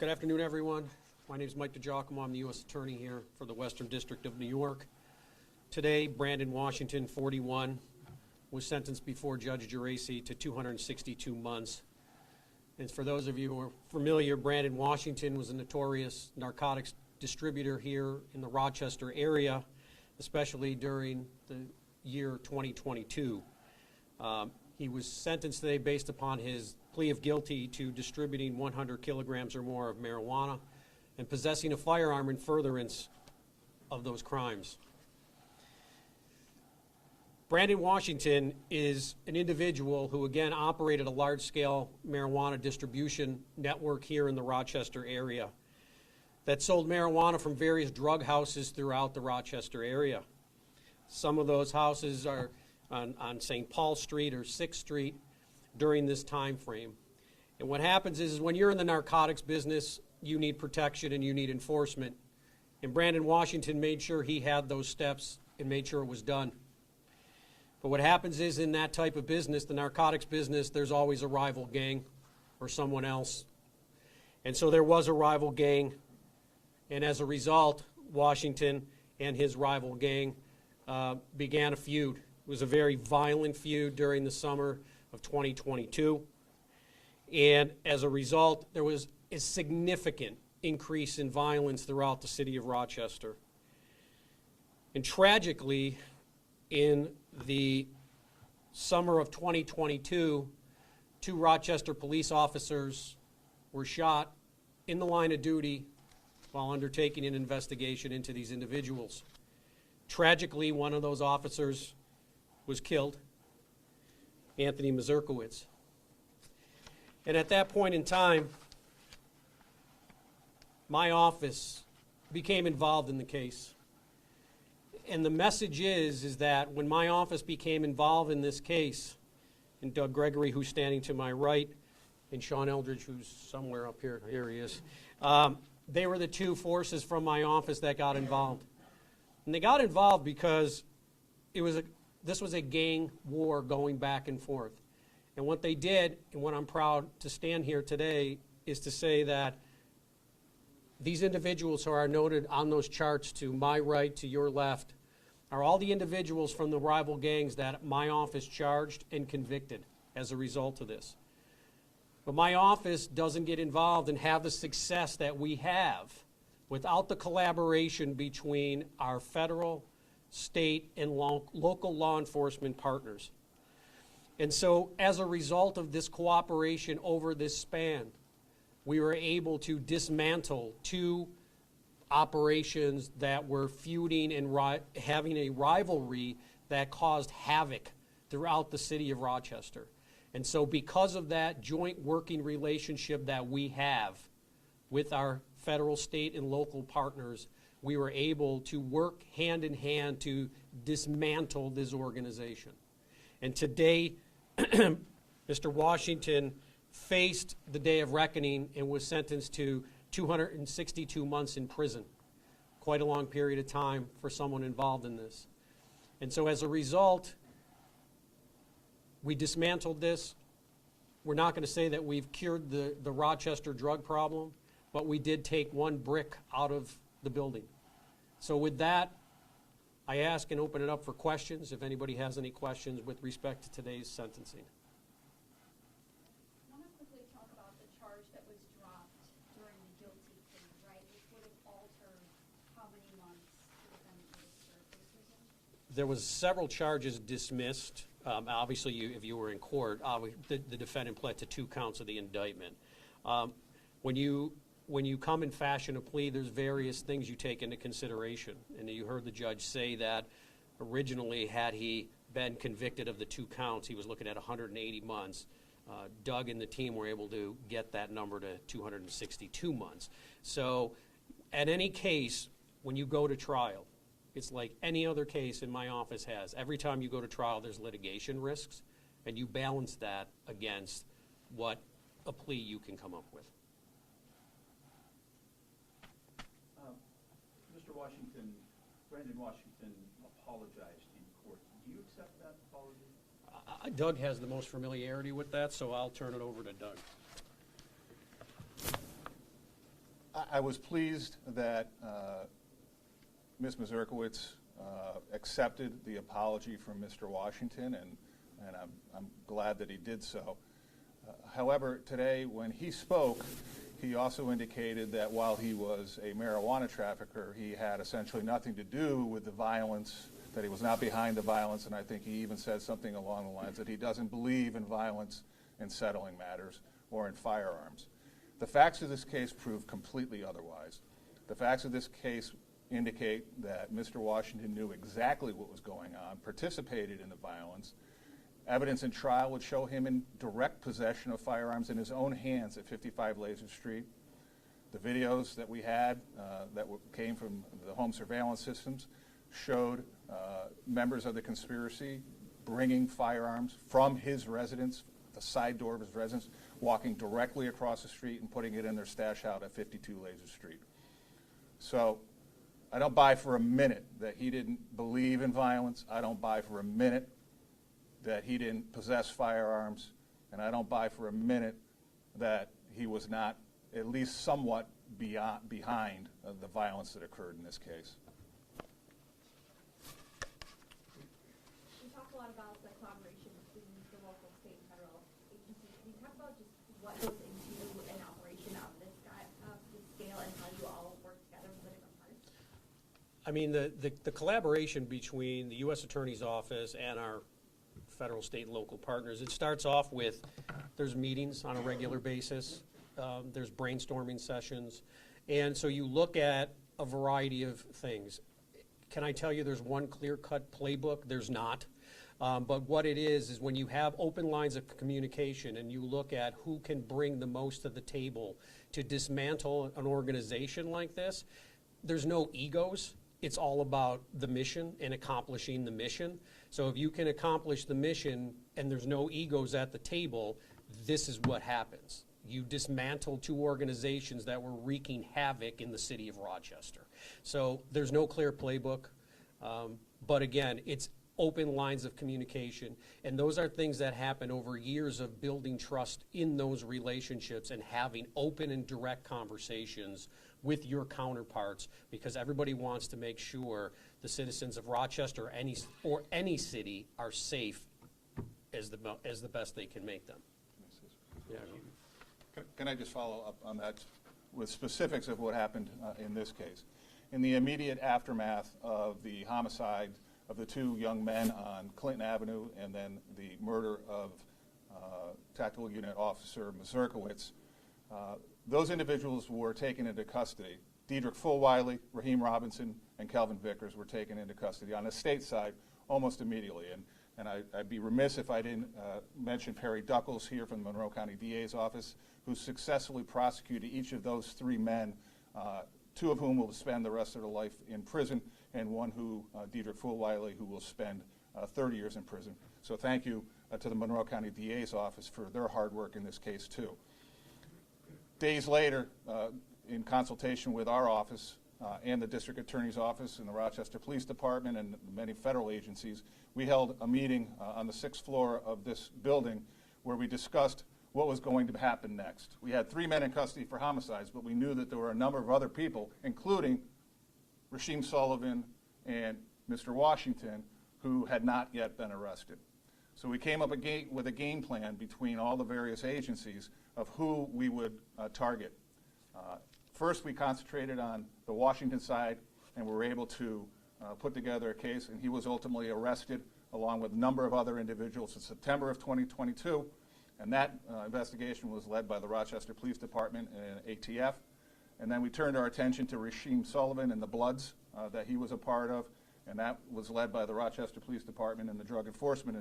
Good afternoon, everyone. My name is Mike DiGiacomo. I'm the U.S. Attorney here for the Western District of New York. Today, Brandon Washington, 41, was sentenced before Judge Geraci to 262 months. And for those of you who are familiar, Brandon Washington was a notorious narcotics distributor here in the Rochester area, especially during the year 2022. He was sentenced today based upon his plea of guilty to distributing 100 kilograms or more of marijuana and possessing a firearm in furtherance of those crimes. Brandon Washington is an individual who, again, operated a large-scale marijuana distribution network here in the Rochester area that sold marijuana from various drug houses throughout the Rochester area. Some of those houses are on St. Paul Street or 6th Street during this time frame. And what happens is when you're in the narcotics business, you need protection and you need enforcement. And Brandon Washington made sure he had those steps and made sure it was done. But what happens is in that type of business, the narcotics business, there's always a rival gang or someone else. And so there was a rival gang. And as a result, Washington and his rival gang began a feud. It was a very violent feud during the summer of 2022. And as a result, there was a significant increase in violence throughout the city of Rochester. And tragically, in the summer of 2022, 2 Rochester police officers were shot in the line of duty while undertaking an investigation into these individuals. Tragically, one of those officers was killed, Anthony Mazurkowitz. And at that point in time, my office became involved in the case. And the message is that when my office became involved in this case, and Doug Gregory, who's standing to my right, and Sean Eldridge, who's somewhere up here, here he is, they were the 2 forces from my office that got involved. And they got involved because this was a gang war going back and forth. And what they did, and what I'm proud to stand here today, is to say that these individuals who are noted on those charts to my right, to your left, are all the individuals from the rival gangs that my office charged and convicted as a result of this. But my office doesn't get involved and have the success that we have without the collaboration between our federal, state, and local law enforcement partners. And so as a result of this cooperation over this span, we were able to dismantle 2 operations that were feuding and having a rivalry that caused havoc throughout the city of Rochester. And so because of that joint working relationship that we have with our federal, state, and local partners, we were able to work hand in hand to dismantle this organization. And today, Mr. Washington faced the day of reckoning and was sentenced to 262 months in prison. Quite a long period of time for someone involved in this. And so as a result, we dismantled this. We're not going to say that we've cured the Rochester drug problem, but we did take 1 brick out of the building. So with that, I ask and open it up for questions, if anybody has any questions with respect to today's sentencing. I want to quickly talk about the charge that was dropped during the guilty plea, right, which would have altered how many months the defendant would have served in prison? There was several charges dismissed. Obviously, if you were in court, the defendant pled to 2 counts of the indictment. When you come and fashion a plea, there's various things you take into consideration. And you heard the judge say that originally, had he been convicted of the 2 counts, he was looking at 180 months. Doug and the team were able to get that number to 262 months. So at any case, when you go to trial, it's like any other case in my office has. Every time you go to trial, there's litigation risks, and you balance that against what a plea you can come up with. Mr. Washington, Brandon Washington apologized in court. Do you accept that apology? Doug has the most familiarity with that, so I'll turn it over to Doug. I was pleased that Ms. Mazurkowitz accepted the apology from Mr. Washington, and I'm glad that he did so. However, today when he spoke, he also indicated that while he was a marijuana trafficker, he had essentially nothing to do with the violence, that he was not behind the violence, and I think he even said something along the lines that he doesn't believe in violence in settling matters or in firearms. The facts of this case prove completely otherwise. The facts of this case indicate that Mr. Washington knew exactly what was going on, participated in the violence. Evidence in trial would show him in direct possession of firearms in his own hands at 55 Laser Street. The videos that we had came from the home surveillance systems showed members of the conspiracy bringing firearms from his residence, the side door of his residence, walking directly across the street and putting it in their stash out at 52 Laser Street. So I don't buy for a minute that he didn't believe in violence. I don't buy for a minute that he didn't possess firearms, and I don't buy for a minute that he was not at least somewhat behind the violence that occurred in this case. We talk a lot about the collaboration between the local, state, and federal agencies. Can you talk about just what goes into an operation of this scale and how you all work together for the different parts? I mean, the collaboration between the U.S. Attorney's Office and our federal, state, and local partners, it starts off with there's meetings on a regular basis, there's brainstorming sessions, and so you look at a variety of things. Can I tell you there's one clear-cut playbook? There's not. But what it is when you have open lines of communication and you look at who can bring the most to the table to dismantle an organization like this, there's no egos. It's all about the mission and accomplishing the mission. So if you can accomplish the mission and there's no egos at the table, this is what happens. You dismantle two organizations that were wreaking havoc in the city of Rochester. So there's no clear playbook. But again, it's open lines of communication. And those are things that happen over years of building trust in those relationships and having open and direct conversations with your counterparts, because everybody wants to make sure the citizens of Rochester or any city are safe as the best they can make them. Yeah. Can I just follow up on that with specifics of what happened in this case? In the immediate aftermath of the homicide of the two young men on Clinton Avenue and then the murder of Tactical Unit Officer Mazurkowitz, those individuals were taken into custody. Diedrich Fulwiley, Raheem Robinson, and Kelvin Vickers were taken into custody on the state side almost immediately. And I'd be remiss if I didn't mention Perry Duckles here from the Monroe County DA's office, who successfully prosecuted each of those three men, two of whom will spend the rest of their life in prison, and one who, Diedrich Fulwiley, who will spend 30 years in prison. So thank you to the Monroe County DA's office for their hard work in this case too. Days later, in consultation with our office and the District Attorney's Office and the Rochester Police Department and many federal agencies, we held a meeting on the 6th floor of this building where we discussed what was going to happen next. We had 3 men in custody for homicides, but we knew that there were a number of other people, including Rasheem Sullivan and Mr. Washington, who had not yet been arrested. So we came up with a game plan between all the various agencies of who we would target. First, we concentrated on the Washington side, and we were able to put together a case, and he was ultimately arrested along with a number of other individuals in September of 2022, and that investigation was led by the Rochester Police Department and ATF. And then we turned our attention to Rasheem Sullivan and the Bloods that he was a part of, and that was led by the Rochester Police Department and the Drug Enforcement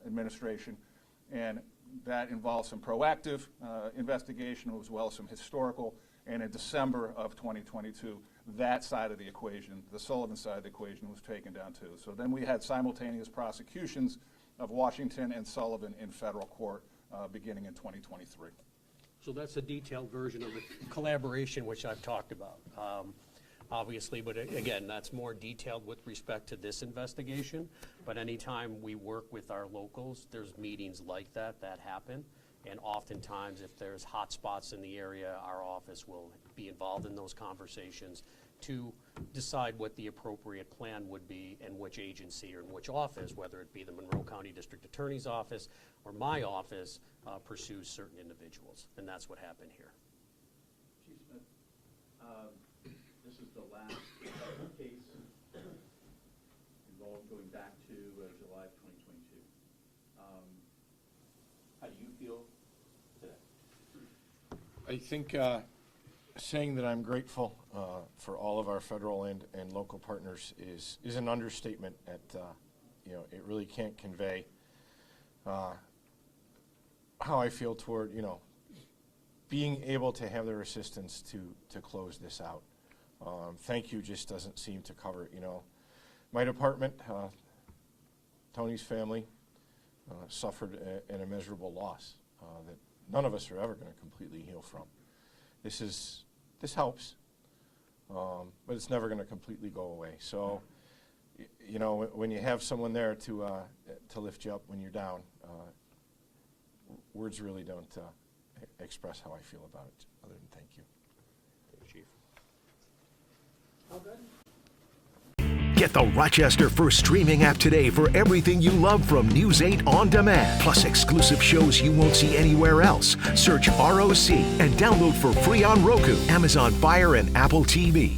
Administration. And that involved some proactive investigation as well as some historical. And in December of 2022, that side of the equation, the Sullivan side of the equation, was taken down too. So then we had simultaneous prosecutions of Washington and Sullivan in federal court beginning in 2023. So that's a detailed version of the collaboration which I've talked about, obviously, but again, that's more detailed with respect to this investigation. But anytime we work with our locals, there's meetings like that happen. And oftentimes, if there's hot spots in the area, our office will be involved in those conversations to decide what the appropriate plan would be and which agency or in which office, whether it be the Monroe County District Attorney's Office or my office, pursues certain individuals. And that's what happened here. Chief Smith, this is the last case involved going back to July of 2022. How do you feel today? I think saying that I'm grateful for all of our federal and local partners is an understatement. It really can't convey how I feel toward being able to have their assistance to close this out. Thank you just doesn't seem to cover it. My department, Tony's family, suffered an immeasurable loss that none of us are ever going to completely heal from. This helps, but it's never going to completely go away. So, when you have someone there to lift you up when you're down, words really don't express how I feel about it, other than thank you. Chief. Get the Rochester First streaming app today for everything you love from News 8 on demand, plus exclusive shows you won't see anywhere else. Search ROC and download for free on Roku, Amazon Fire, and Apple TV.